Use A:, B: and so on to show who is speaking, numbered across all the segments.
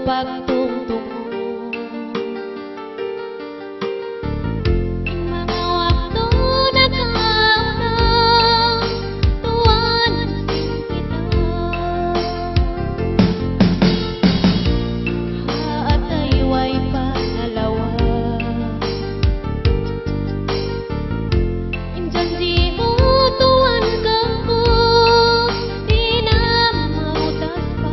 A: pagtungtong mga wakto nagkauna tuwan kita haatay way panalawa injan di mo tuwan kangko di na mautas pa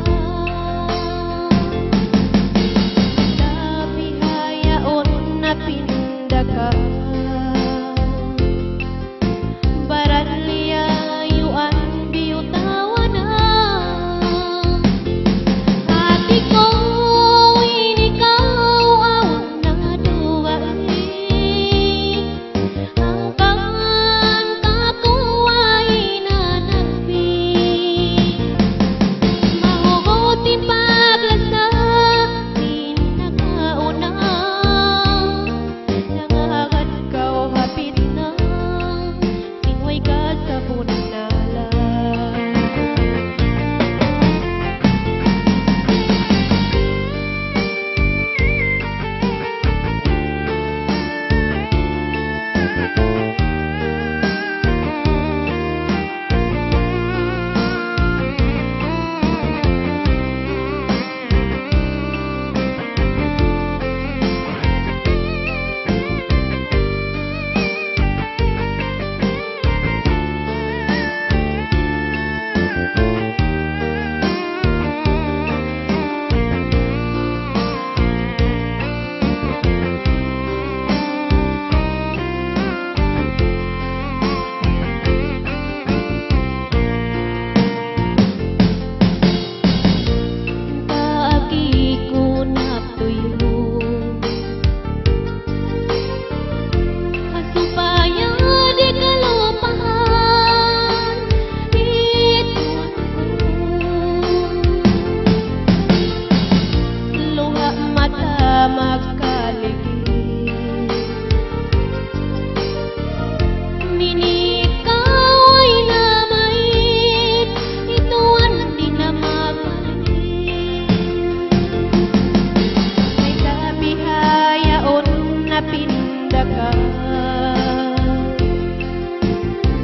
A: tapi hayaon na pindaka barat liyayuan biyutawan na hati ko inikaw awon na duwain hanggang kakuway na nagping mahugot ipaglasa din nakauna nangagad kaw hapit na tingway ka sa punala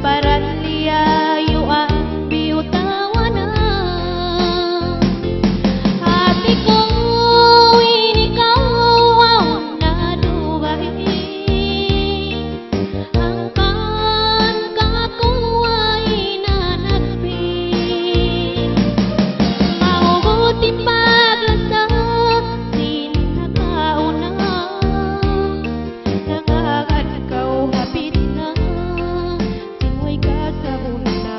A: barat liyayuan biyutawan na hati ko inikaw awon na duwain hanggang kakuway na nagping mahugot ipaglasa din nakauna nangagad kaw hapit na tingway ka sa punala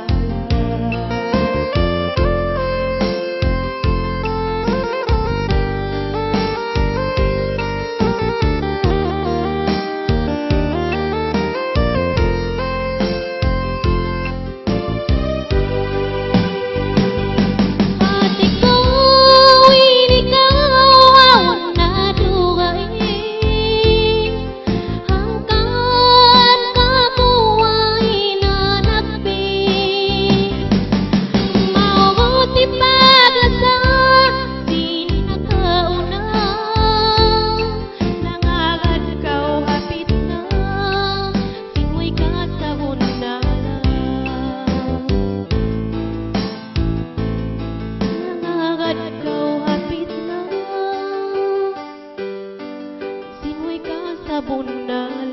A: hati ko inikaw awon na duwain hanggang kakuway na nagping mahugot ipaglasa din nakauna nangagad kaw hapit na tingway ka sa punala nangagad kaw hapit na tingway ka sa punala